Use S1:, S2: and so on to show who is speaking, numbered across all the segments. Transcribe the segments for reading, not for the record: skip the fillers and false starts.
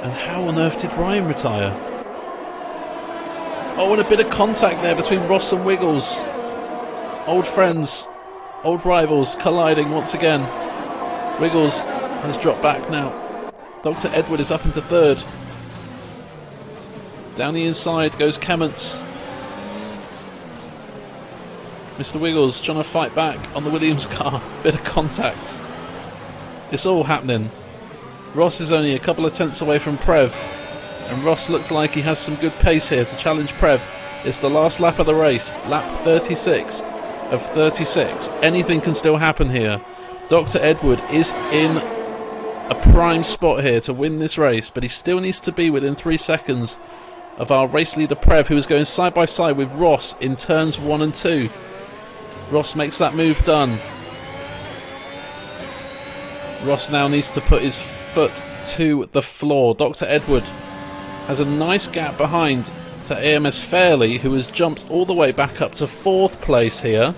S1: And how on earth did Ryan retire? Oh, and a bit of contact there between Ross and Wiggles. Old friends, old rivals colliding once again. Wiggles has dropped back now. Dr. Edward is up into third. Down the inside goes Kemments. Mr. Wiggles trying to fight back on the Williams car. Bit of contact. It's all happening. Ross is only a couple of tenths away from Prev. And Ross looks like he has some good pace here to challenge Prev. It's the last lap of the race. Lap 36 of 36. Anything can still happen here. Dr. Edward is in a prime spot here to win this race. But he still needs to be within 3 seconds of our race leader Prev, who is going side by side with Ross in turns 1 and 2. Ross makes that move done. Ross now needs to put his foot to the floor. Dr. Edward has a nice gap behind to AMS Fairley, who has jumped all the way back up to 4th place here.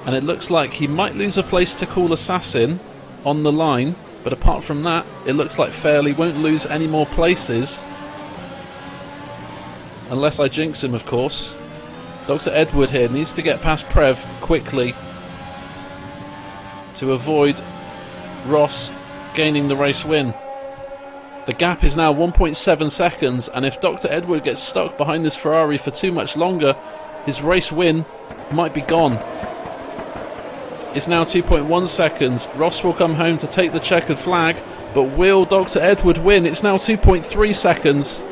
S1: And it looks like he might lose a place to Cool Assassin on the line. But apart from that, it looks like Fairley won't lose any more places. Unless I jinx him, of course. Dr. Edward here needs to get past Prev quickly to avoid Ross gaining the race win. The gap is now 1.7 seconds, and if Dr. Edward gets stuck behind this Ferrari for too much longer, his race win might be gone. It's now 2.1 seconds. Ross will come home to take the checkered flag, but will Dr. Edward win? It's now 2.3 seconds.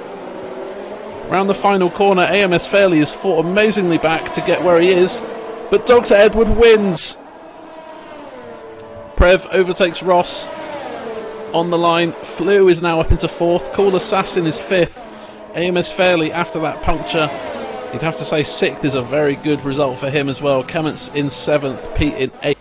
S1: Round the final corner, AMS Fairley has fought amazingly back to get where he is, but Dr. Edward wins. Prev overtakes Ross on the line. Flew is now up into 4th. Cool Assassin is 5th. AMS Fairley, after that puncture, you'd have to say 6th is a very good result for him as well. Kemments in 7th, Pete in 8th.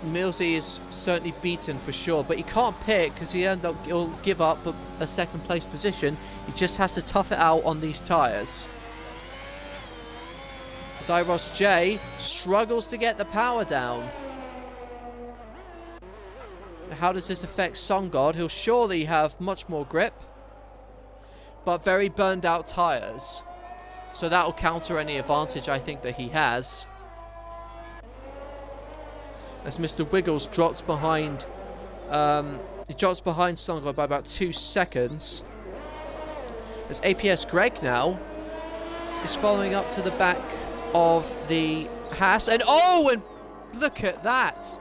S2: Millsy is certainly beaten for sure, but he can't pit because he'll give up a second place position. He just has to tough it out on these tyres. Zyros J struggles to get the power down. How does this affect Sun God? He'll surely have much more grip, but very burned out tyres. So that'll counter any advantage I think that he has. As Mr. Wiggles drops behind, he drops behind Sun God by about 2 seconds. As APS Greg now is following up to the back of the Haas, and look at that!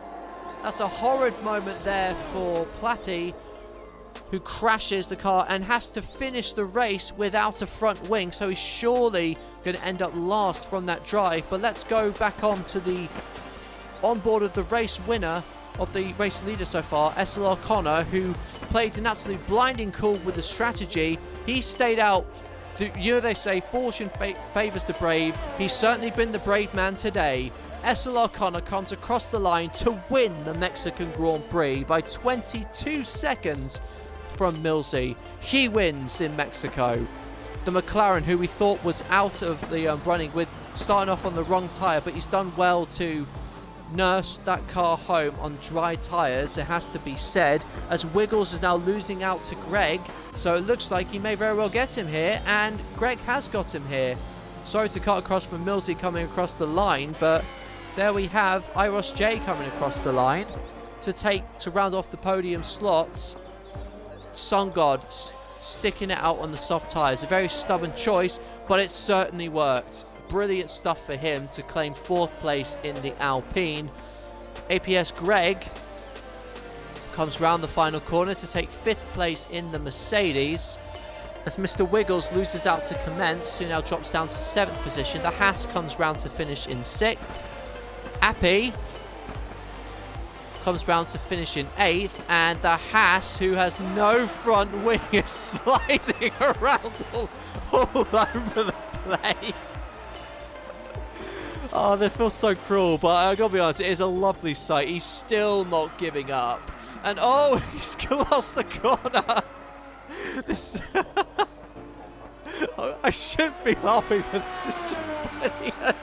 S2: That's a horrid moment there for Platty, who crashes the car and has to finish the race without a front wing, so he's surely going to end up last from that drive. But let's go back on to the onboard of the race winner of the race leader so far, SLR Connor, who played an absolutely blinding cool with the strategy. He stayed out. You know, they say fortune favours the brave. He's certainly been the brave man today. SLR Connor comes across the line to win the Mexican Grand Prix by 22 seconds from Millsy. He wins in Mexico. The McLaren, who we thought was out of the running with starting off on the wrong tyre, but he's done well to nurse that car home on dry tyres, it has to be said, as Wiggles is now losing out to Greg, so it looks like he may very well get him here, and Greg has got him here. Sorry to cut across from Millsy coming across the line, but there we have Iros J coming across the line to round off the podium slots. Sun God sticking it out on the soft tyres, a very stubborn choice, but it certainly worked. Brilliant stuff for him to claim 4th place in the Alpine. APS Greg comes round the final corner to take 5th place in the Mercedes. As Mr. Wiggles loses out to Kemments, who now drops down to 7th position. The Haas comes round to finish in 6th. Appy comes round to finish in 8th. And the Haas, who has no front wing, is sliding around all over the place. Oh, that feels so cruel, but I gotta be honest, it is a lovely sight. He's still not giving up. And he's lost the corner. This I shouldn't be laughing, but this is just brilliant.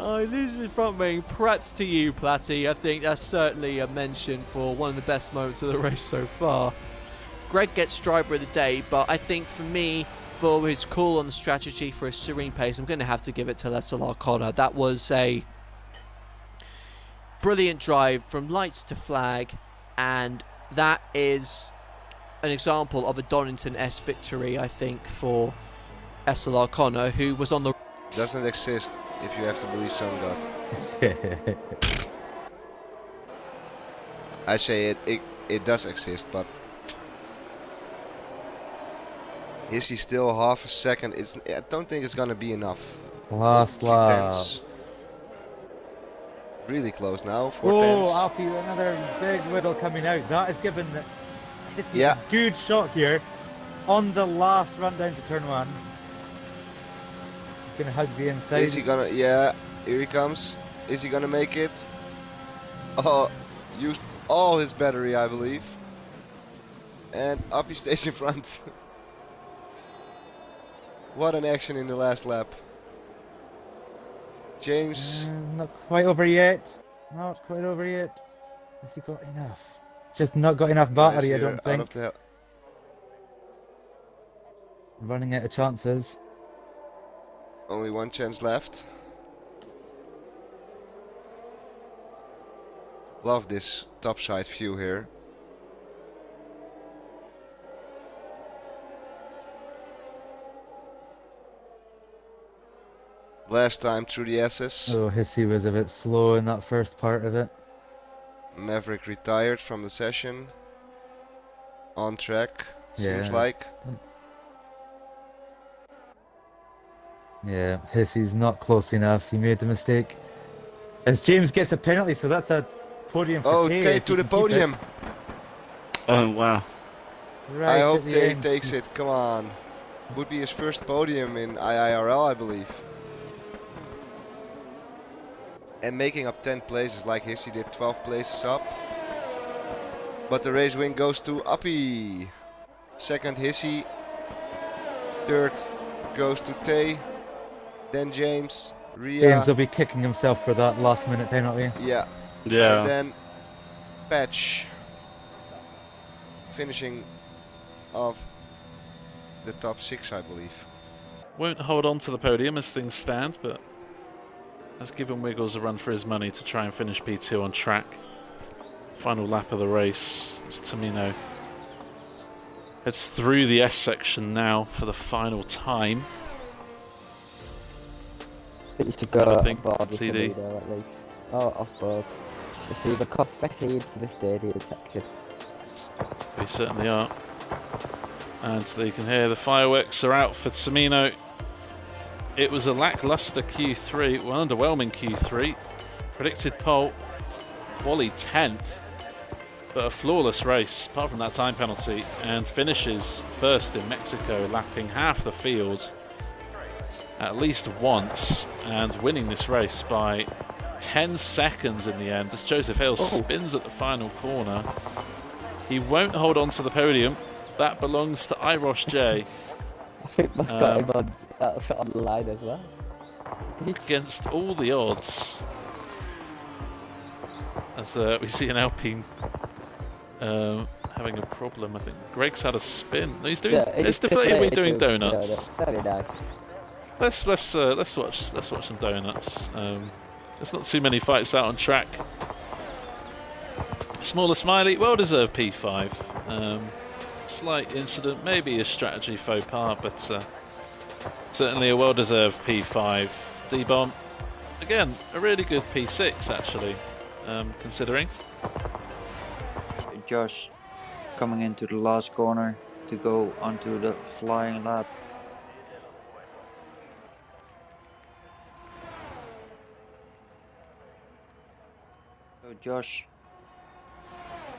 S2: Losing front wing, props to you, Platty. I think that's certainly a mention for one of the best moments of the race so far. Greg gets driver of the day, but I think for me, for his call on the strategy for a serene pace, I'm going to have to give it to Lester Connor. That was a brilliant drive from lights to flag, and that is an example of a Donington-esque victory, I think, for SLR Connor, who was on the...
S3: Doesn't exist if you have to believe some God. I say it does exist, but is he still half a second? I don't think it's gonna be enough.
S4: Last lap.
S3: Really close now. 4
S4: Oh,
S3: tenths.
S4: Alfie, another big wiggle coming out. That is given that this is
S3: Yeah.
S4: a good shot here on the last run down to turn 1. He's gonna hug the inside.
S3: Is he gonna? Yeah, here he comes. Is he gonna make it? Oh, used all his battery, I believe. And up he stays in front. What an action in the last lap. James.
S4: Not quite over yet. Not quite over yet. Has he got enough? Just not got enough battery, I don't think. Running out of chances.
S3: Only one chance left. Love this topside view here. Last time through the SS.
S4: Oh, Hissy was a bit slow in that first part of it.
S3: Maverick retired from the session. On track, seems
S4: Yeah.
S3: like.
S4: Yeah, Hissy's not close enough. He made the mistake. As James gets a penalty, so that's a podium for
S3: Oh,
S4: Tay.
S3: Tay
S4: if
S3: to
S4: he
S3: the
S4: can keep it.
S3: podium.
S5: Oh, wow.
S4: Right
S3: I
S4: at
S3: hope
S4: the
S3: Tay
S4: end.
S3: takes it. Come on. Would be his first podium in IIRL, I believe. And making up 10 places like Hissy did 12 places up. But the race win goes to Appie. Second Hissy. Third goes to Tay. Then James. Ria.
S4: James will be kicking himself for that last minute penalty.
S3: Yeah.
S5: Yeah.
S3: And then Patch. Finishing off the top 6, I believe.
S1: Won't hold on to the podium as things stand, but has given Wiggles a run for his money to try and finish P2 on track. Final lap of the race as Tamino heads through the S section now for the final time.
S6: You should
S1: What do
S6: go
S1: you think,
S6: aboard with
S1: CD?
S6: Toledo at least. Oh, off board. It's either confettied to the stadium section.
S1: We certainly are. And so you can hear the fireworks are out for Tamino. It was a lackluster Q3, well, underwhelming Q3. Predicted pole, Wally 10th, but a flawless race apart from that time penalty, and finishes first in Mexico, lapping half the field at least once and winning this race by 10 seconds in the end as Joseph Hill spins at the final corner. He won't hold on to the podium. That belongs to Irosh J.
S6: I think that's got him on the line as well.
S1: Against all the odds. As we see an Alpine having a problem. I think Greg's had a spin. No, he's doing.
S6: Yeah,
S1: it's
S6: it's
S1: deflated. We're
S6: deflated
S1: doing
S6: too.
S1: donuts.
S6: Yeah, that's very nice.
S1: Let's watch some donuts. There's not too many fights out on track. Smaller Smiley, well-deserved P5. Slight incident, maybe a strategy faux pas, but certainly a well-deserved P5. D-Bomb, again, a really good P6 actually, considering.
S7: Josh coming into the last corner to go onto the flying lap. So Josh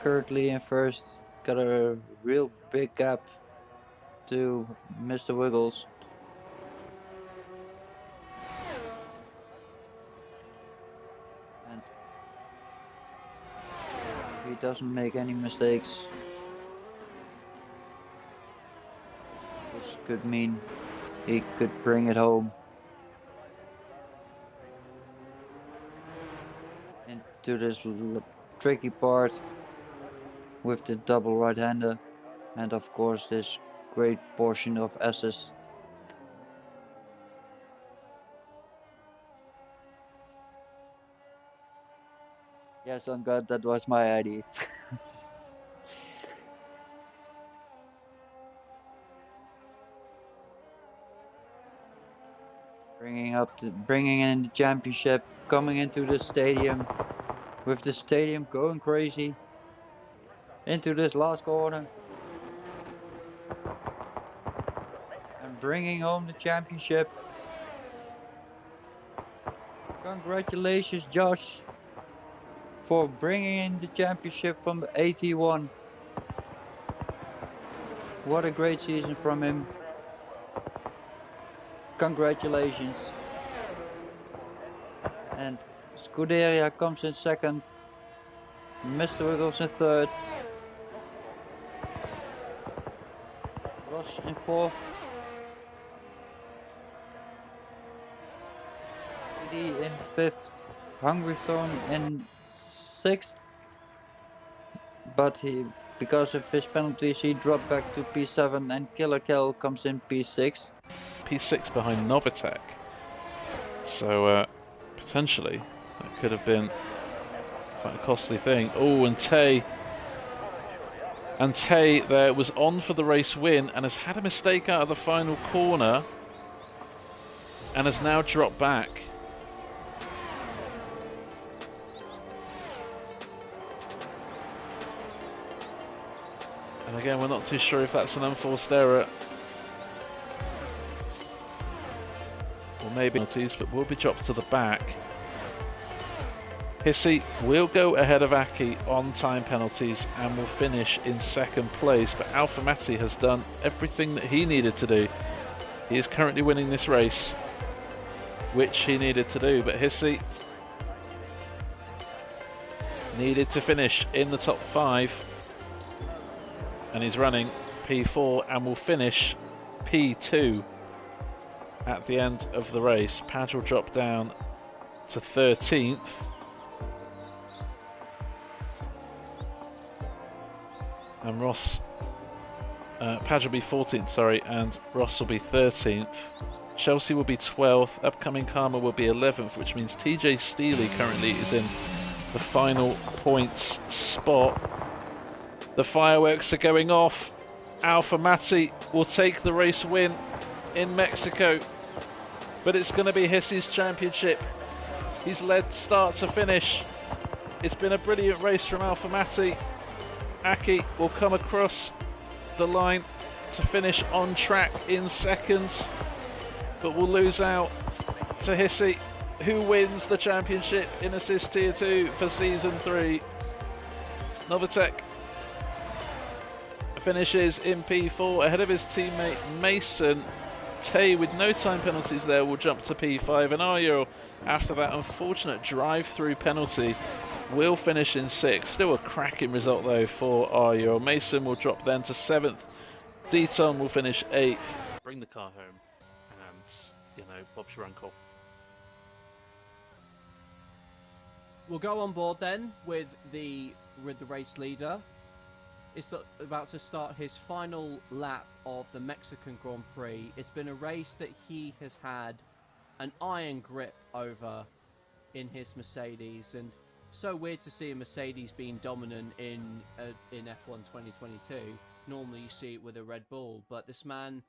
S7: currently in first, got a real big gap to Mr. Wiggles. And if he doesn't make any mistakes, this could mean he could bring it home. to this tricky part with the double right-hander, and of course this great portion of S's. Yes, on God, that was my idea. Bringing in the championship, coming into the stadium, with the stadium going crazy. Into this last corner. And bringing home the championship. Congratulations, Josh, for bringing in the championship from the AT1. What a great season from him. Congratulations. And Scuderia comes in second. Mr. Wiggles in third. Ross in fourth. PD in fifth. Hungry Thorn in sixth. But because of his penalties, he dropped back to P7, and Killer Kel comes in P6.
S1: P6 behind Novitek. So potentially that could have been quite a costly thing. Oh, and Tay there was on for the race win and has had a mistake out of the final corner and has now dropped back. And again, we're not too sure if that's an unforced error. Or maybe penalties, but will be dropped to the back. Hissy will go ahead of Aki on time penalties and will finish in second place. But Alpha Matti has done everything that he needed to do. He is currently winning this race, which he needed to do. But Hissy needed to finish in the top 5. And he's running P4 and will finish P2 at the end of the race. Padge will drop down to 13th. And Ross, Padge will be 14th, sorry, and Ross will be 13th. Chelsea will be 12th. Upcoming Karma will be 11th, which means TJ Steely currently is in the final points spot. The fireworks are going off. Alpha Matti will take the race win in Mexico. But it's going to be Hissy's championship. He's led start to finish. It's been a brilliant race from Alpha Matti. Aki will come across the line to finish on track in second. But will lose out to Hissy, who wins the championship in Assist Tier 2 for Season 3. Novitek finishes in P4 ahead of his teammate Mason. Tay, with no time penalties there, will jump to P5, and IIRL, after that unfortunate drive-through penalty, will finish in 6th. Still a cracking result though for IIRL. Mason will drop then to 7th. Deton will finish 8th.
S8: Bring the car home and, Bob's your uncle.
S2: We'll go on board then with the race leader. It's about to start his final lap of the Mexican Grand Prix. It's been a race that he has had an iron grip over in his Mercedes, and so weird to see a Mercedes being dominant in F1 2022. Normally you see it with a Red Bull, but this man,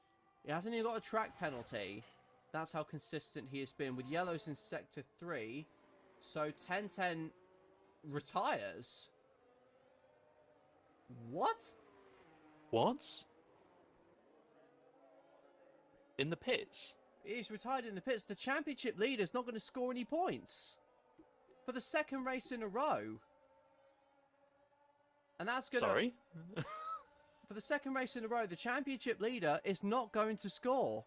S2: he hasn't even got a track penalty. That's how consistent he has been, with yellows in Sector 3. So 10-10 retires. What?
S8: What? In the pits?
S2: He's retired in the pits. The championship leader's not going to score any points for the second race in a row. And that's going to...
S8: Sorry?
S2: For the second race in a row, the championship leader is not going to score.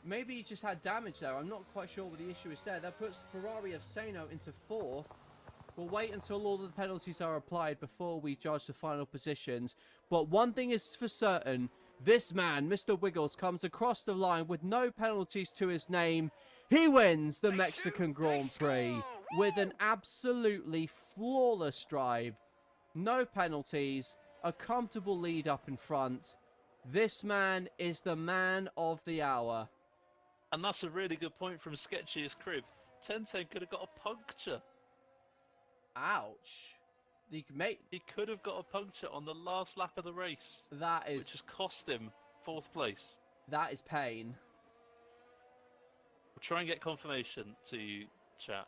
S2: Maybe he just had damage there. I'm not quite sure what the issue is there. That puts Ferrari of Seno into 4th. We'll wait until all of the penalties are applied before we judge the final positions. But one thing is for certain. This man, Mr. Wiggles, comes across the line with no penalties to his name. He wins the Mexican Grand Prix with an absolutely flawless drive. No penalties, a comfortable lead up in front. This man is the man of the hour.
S1: And that's a really good point from Sketchy's crib. 1010 could have got a puncture.
S2: Ouch.
S1: He could have got a puncture on the last lap of the race.
S2: That is...
S1: which has cost him 4th place.
S2: That is pain.
S1: We'll try and get confirmation to you, chat.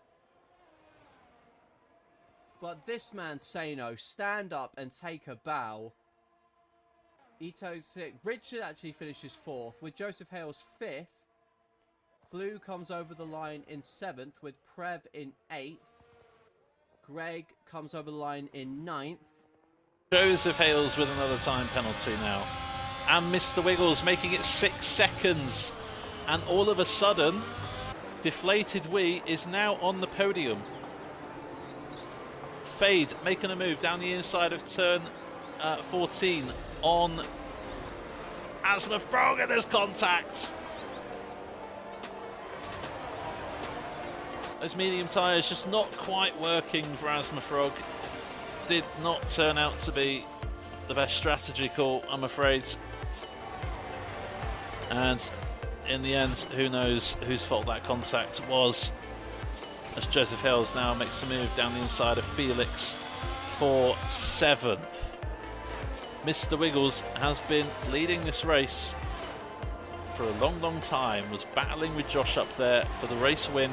S2: But this man, Sano, stand up and take a bow. Ito's 6th. Richard actually finishes 4th, with Joseph Hales 5th. Flew comes over the line in 7th, with Prev in 8th. Greg comes over the line in 9th.
S1: Joseph Hales with another time penalty now. And Mr. Wiggles making it 6 seconds. And all of a sudden, Deflated Wee is now on the podium. Fade making a move down the inside of turn 14 on Asma Frog, and there's contact. Those medium tyres just not quite working for Asma Frog. Did not turn out to be the best strategy call, I'm afraid. And in the end, who knows whose fault that contact was, as Joseph Hales now makes a move down the inside of Felix for 7th. Mr. Wiggles has been leading this race for a long, long time, was battling with Josh up there for the race win.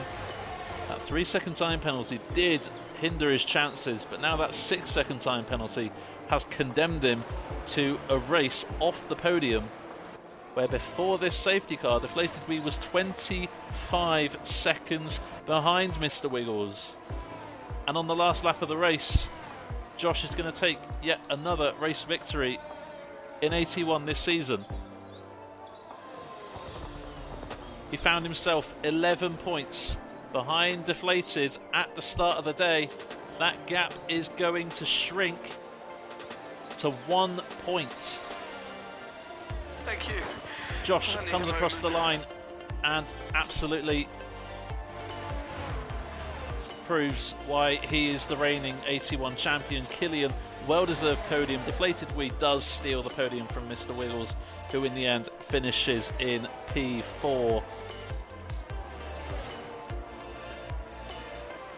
S1: That 3-second time penalty did hinder his chances, but now that 6-second time penalty has condemned him to a race off the podium, where before this safety car, Deflated Wee was 25 seconds behind Mr. Wiggles. And on the last lap of the race, Josh is going to take yet another race victory in AT1 this season. He found himself 11 points behind Deflated at the start of the day. That gap is going to shrink to 1 point.
S9: Thank you.
S1: Josh comes across the line and absolutely proves why he is the reigning AT1 champion. Killian, well-deserved podium. Deflated Wee does steal the podium from Mr. Wiggles, who in the end finishes in P4.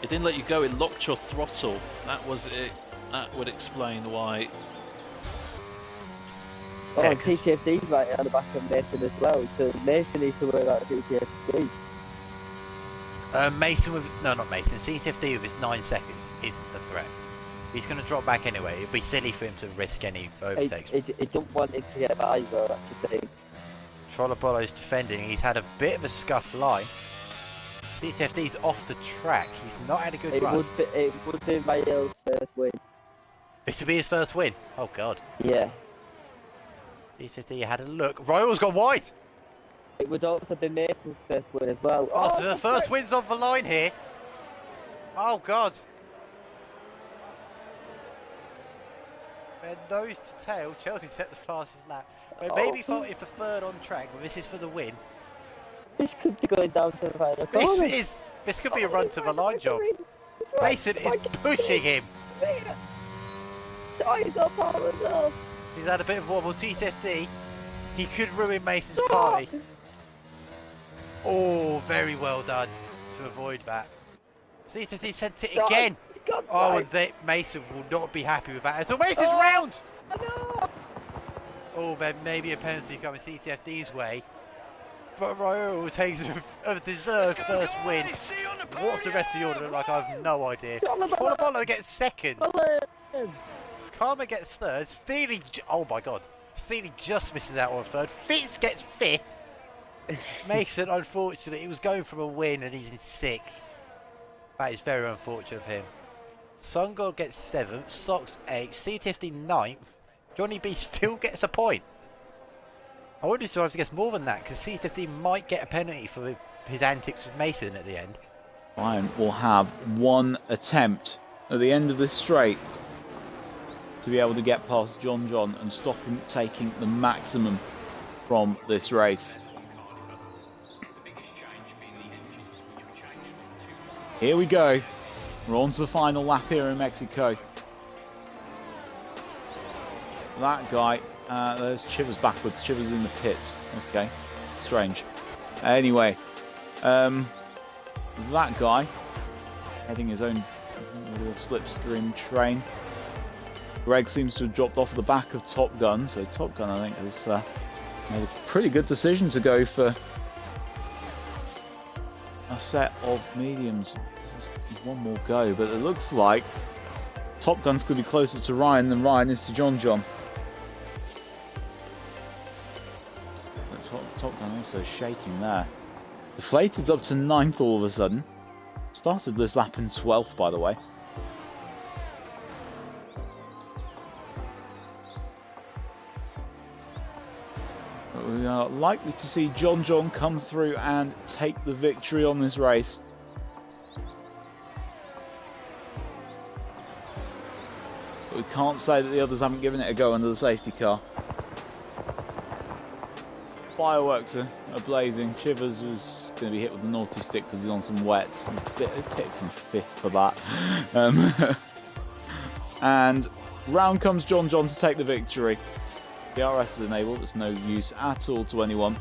S1: It didn't let you go, it locked your throttle. That was it. That would explain why.
S6: Oh, and CTFD's right on the back of Mason as well, so Mason needs to worry about CTFD.
S10: Mason with, no, not Mason, CTFD with his 9 seconds isn't a threat. He's going to drop back anyway. It'd be silly for him to risk any overtakes.
S6: He don't want him to get by though, that's the thing.
S10: Trollopolo's defending, he's had a bit of a scuff line. CTFD's off the track, he's not had a good run.
S6: It would be Mayo's first win.
S10: This would be his first win? Oh god.
S6: Yeah.
S10: CTFD had a look, Royal's gone wide!
S6: It would also be Mason's first win as well.
S10: Oh, so the first win's on the line here. Oh god. They're nose to tail, Chelsea set the fastest lap. But maybe fighting for 3rd on track, but this is for the win.
S6: This could be going down to the final corner.
S10: This could be a run to the line job. Mason is pushing him.
S6: He's up all himself.
S10: He's had a bit of wobble. CTFD, he could ruin Mason's party. Oh, very well done to avoid that. CTFD sent it again. Oh, and Mason will not be happy with that. So Mason's round. Oh, there may be a penalty coming CTFD's way. But Royal takes a deserved first win. What's the rest of the order look like? I have no idea. Trollopolo gets 2nd. Karma gets 3rd. Steely, oh my god. Steely just misses out on 3rd. Fitz gets 5th. Mason, unfortunately, he was going for a win and he's in 6th. That is very unfortunate of him. Sungod gets 7th. Sox 8th. CTFD 9th. Johnny B still gets a point. I wouldn't be surprised if he gets more than that, because CTFD might get a penalty for his antics with Mason at the end.
S11: Ryan will have one attempt at the end of this straight to be able to get past John and stop him taking the maximum from this race. Here we go. We're on to the final lap here in Mexico. That guy, there's Chivers backwards. Chivers in the pits. Okay, strange. Anyway, that guy heading his own little slipstream train. Greg seems to have dropped off the back of Top Gun, so Top Gun, I think, has made a pretty good decision to go for a set of mediums. This is one more go, but it looks like Top Gun's going to be closer to Ryan than Ryan is to John John. Top Gun also shaking there. Deflated's up to 9th all of a sudden. Started this lap in 12th, by the way. We are likely to see John John come through and take the victory on this race. But we can't say that the others haven't given it a go under the safety car. Fireworks are blazing. Chivers is going to be hit with a naughty stick because he's on some wets. He's picked from 5th for that. And round comes John John to take the victory. The RS is enabled, it's no use at all to anyone.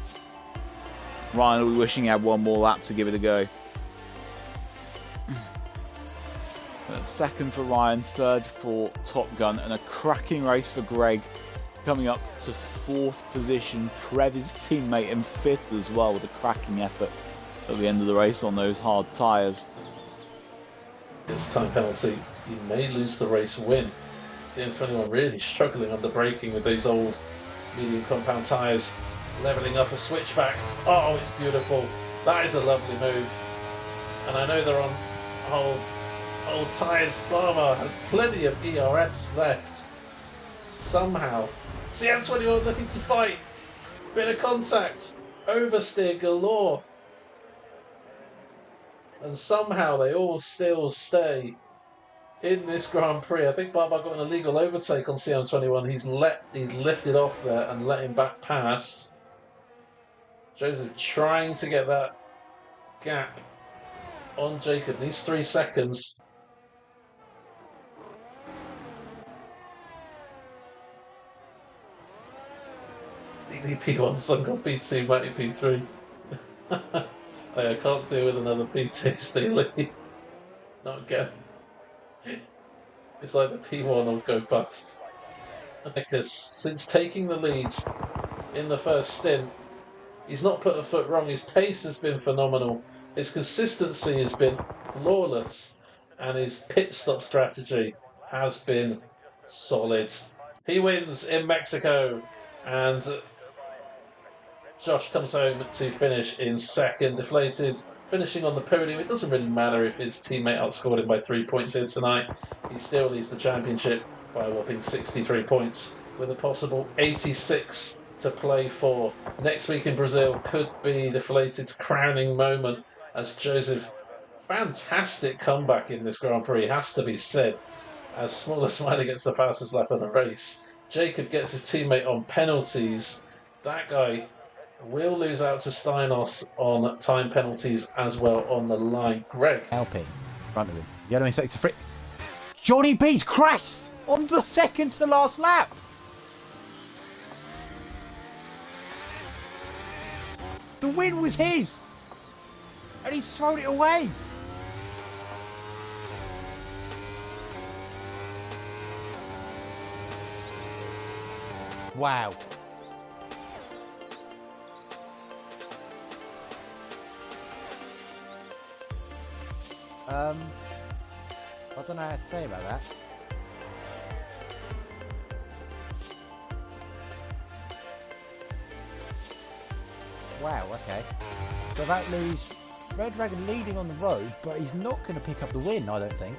S11: Ryan will be wishing he had one more lap to give it a go. Second for Ryan, third for Top Gun, and a cracking race for Greg. Coming up to 4th position. Prev, his teammate, in 5th as well, with a cracking effort at the end of the race on those hard tyres.
S1: This time penalty, he may lose the race win. CM21 really struggling under braking with these old medium compound tyres. Levelling up a switchback. Oh, it's beautiful. That is a lovely move. And I know they're on old tyres. Barber has plenty of ERS left. Somehow. CM21 looking to fight. Bit of contact. Oversteer galore. And somehow they all still stay in this Grand Prix. I think Barber got an illegal overtake on CM21. He's lifted off there and let him back past. Joseph trying to get that gap on Jacob. These 3 seconds. Steely P1, Sungon P2, Matty P3. I can't deal with another P2, Steely. Not again. It's either P1 or go bust. Because since taking the leads in the first stint, he's not put a foot wrong. His pace has been phenomenal. His consistency has been flawless. And his pit stop strategy has been solid. He wins in Mexico. And Josh comes home to finish in 2nd. Deflated, finishing on the podium. It doesn't really matter if his teammate outscored him by 3 points here tonight. He still leads the championship by a whopping 63 points with a possible 86 to play for. Next week in Brazil could be Deflated's crowning moment as Joseph, fantastic comeback in this Grand Prix, has to be said, as Smaller Smiley gets the fastest lap of the race. Jacob gets his teammate on penalties. That guy will lose out to Steinos on time penalties as well on the line. Greg.
S4: Helping in front of him. Yellow in sector 3. Johnny B's crashed on the second to last lap. The win was his. And he's thrown it away. Wow. I don't know how to say about that. Wow, okay. So that leaves Red Dragon leading on the road, but he's not going to pick up the win, I don't think,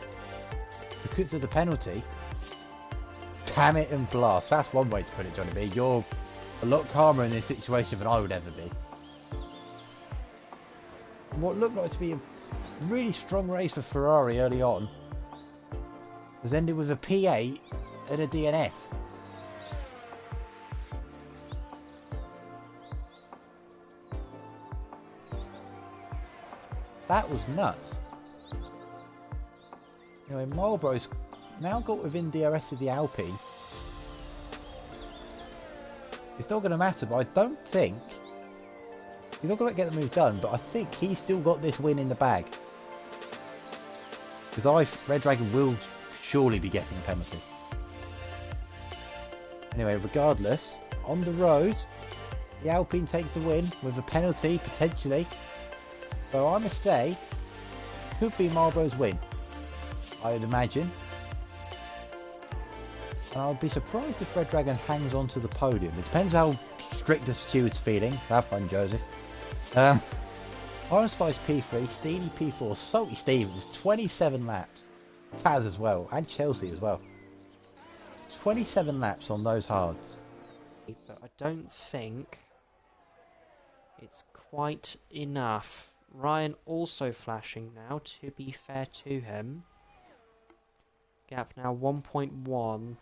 S4: because of the penalty. Damn it and blast. That's one way to put it, Johnny B. You're a lot calmer in this situation than I would ever be. What looked like to be a really strong race for Ferrari early on has ended with a P8 and a DNF. That was nuts. Anyway, Marlborough's now got within DRS of the Alpine. It's not going to matter, but I don't think... He's not going to get the move done, but I think he's still got this win in the bag. Because Red Dragon will surely be getting a penalty. Anyway, regardless, on the road, the Alpine takes the win with a penalty, potentially. So I must say, could be Marlborough's win, I would imagine. And I would be surprised if Red Dragon hangs on to the podium. It depends how strict the steward's feeling. Have fun, Joseph. Orange Spice P3, Steely P4, Salty Stevens, 27 laps. Taz as well, and Chelsea as well. 27 laps on those hards.
S9: But I don't think it's quite enough. Ryan also flashing now, to be fair to him. Gap now 1.1.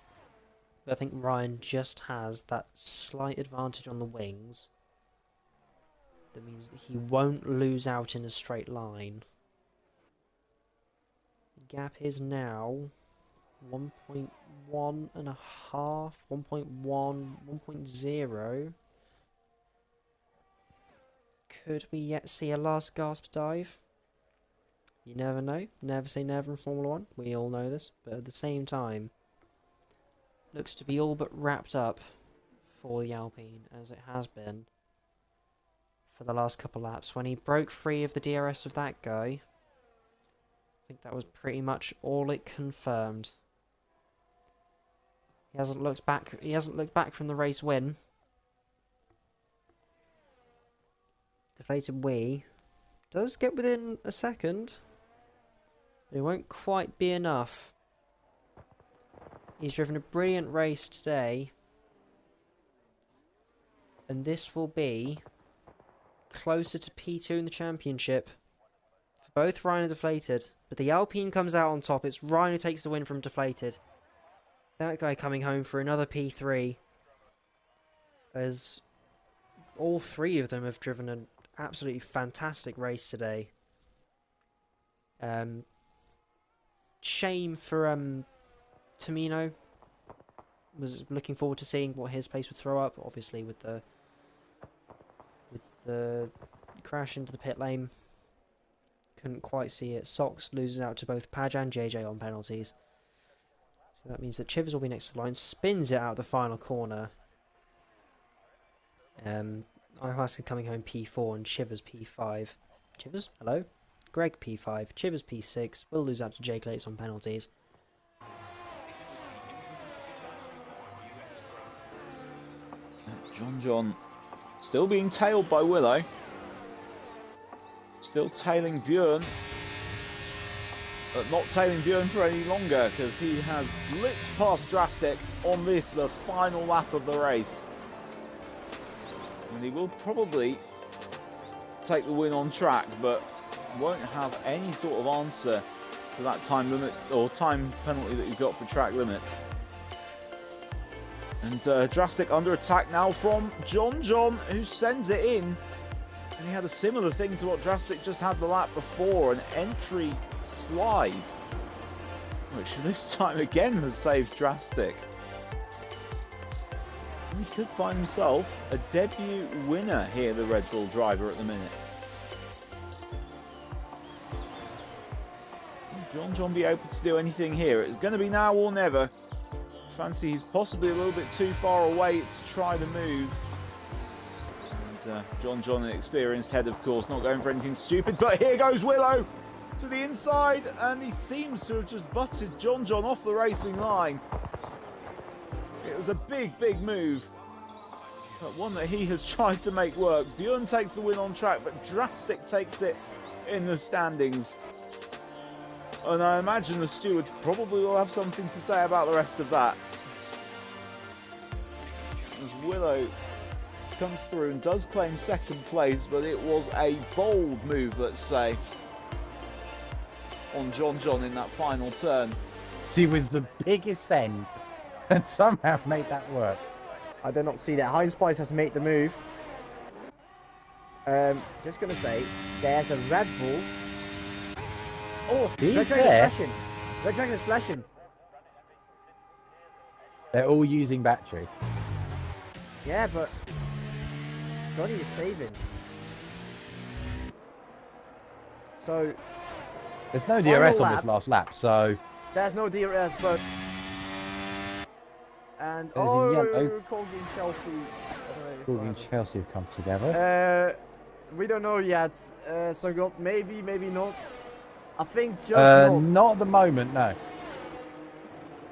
S9: I think Ryan just has that slight advantage on the wings. That means that he won't lose out in a straight line. The gap is now 1.1 and a half, 1.1, 1.0. Could we yet see a last gasp dive? You never know. Never say never in Formula 1. We all know this. But at the same time, looks to be all but wrapped up for the Alpine, as it has been for the last couple laps. When he broke free of the DRS of that guy, I think that was pretty much all it confirmed. He hasn't looked back. He hasn't looked back from the race win. Deflated Wii does get within a second, but it won't quite be enough. He's driven a brilliant race today, and this will be closer to P2 in the championship for both Ryan and Deflated. But the Alpine comes out on top. It's Ryan who takes the win from Deflated. That guy coming home for another P3, as all three of them have driven an absolutely fantastic race today. Shame for Tamino. Was looking forward to seeing what his pace would throw up. Obviously, with the crash into the pit lane, couldn't quite see it. Sox loses out to both Padge and JJ on penalties. So that means that Chivers will be next to the line. Spins it out the final corner. Ayahuasca coming home P4 and Chivers P5. Chivers, hello. Greg P5. Chivers P6. Will lose out to Jake Lates on penalties.
S11: John still being tailed by Willow. Still tailing Bjorn. But not tailing Bjorn for any longer, because he has blitzed past Drastic on this, the final lap of the race. And he will probably take the win on track, but won't have any sort of answer to that time limit or time penalty that you've got for track limits. And Drastic under attack now from John, who sends it in. And he had a similar thing to what Drastic just had the lap before, an entry slide, which this time again has saved Drastic. He could find himself a debut winner here, the Red Bull driver, at the minute. Will John be able to do anything here? It's going to be now or never. Fancy he's possibly a little bit too far away to try the move. And John, an experienced head, of course, not going for anything stupid. But here goes Willow to the inside, and he seems to have just butted John off the racing line. It was a big move, but one that he has tried to make work. Bjorn takes the win on track, but Drastic takes it in the standings. And I imagine the steward probably will have something to say about the rest of that. As Willow comes through and does claim second place, but it was a bold move, let's say, on John in that final turn.
S4: See, with the biggest send, and somehow made that work.
S12: I do not see that. Heinz Spice has made the move. Just gonna say, there's a Red Bull. Oh,
S4: He's
S12: Red
S4: there.
S12: Dragon Red Dragon is flashing.
S4: They're all using battery.
S12: Yeah, but Johnny is saving. So
S4: There's no
S12: Final
S4: DRS on
S12: lap.
S4: this last lap, so
S12: there's no DRS, but and
S4: There's a yellow.
S12: Corgi and Chelsea. I don't know if
S4: Corgi
S12: I
S4: and
S12: have
S4: Chelsea have come together.
S12: we don't know yet. So maybe, maybe not. I think just not.
S4: Not at the moment, no.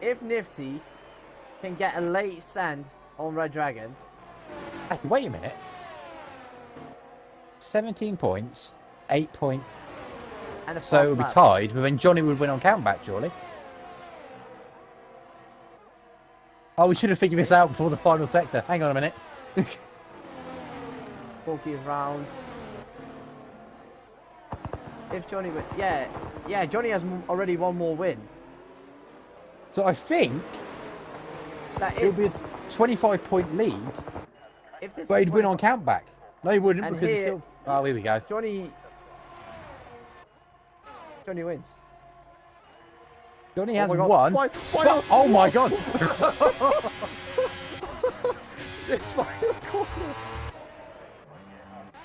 S12: If Nifty can get a late send on Red Dragon.
S4: Hey, wait a minute. 17 points, 8 points.
S12: And a
S4: So it
S12: fast
S4: would be
S12: lap.
S4: tied, but then Johnny would win on countback, surely. Oh, we should have figured this out before the final sector. Hang on a minute.
S12: Corgi is round. If Johnny win, yeah, Johnny has already one more win.
S4: So I think
S12: That
S4: it
S12: is.
S4: would be a 25-point lead,
S12: If this
S4: but
S12: is
S4: he'd win on
S12: 25
S4: countback. No, he wouldn't,
S12: And
S4: because he's
S12: here-
S4: still... Oh, here we go.
S12: Johnny wins.
S4: Johnny
S12: Oh
S4: has
S12: my God.
S4: won.
S12: Final-
S4: Oh my God!
S12: This final corner.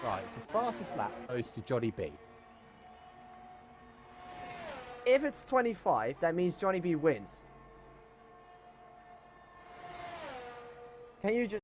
S4: Right, so fastest lap goes to Johnny B.
S12: If it's 25, that means Johnny B wins. Can you just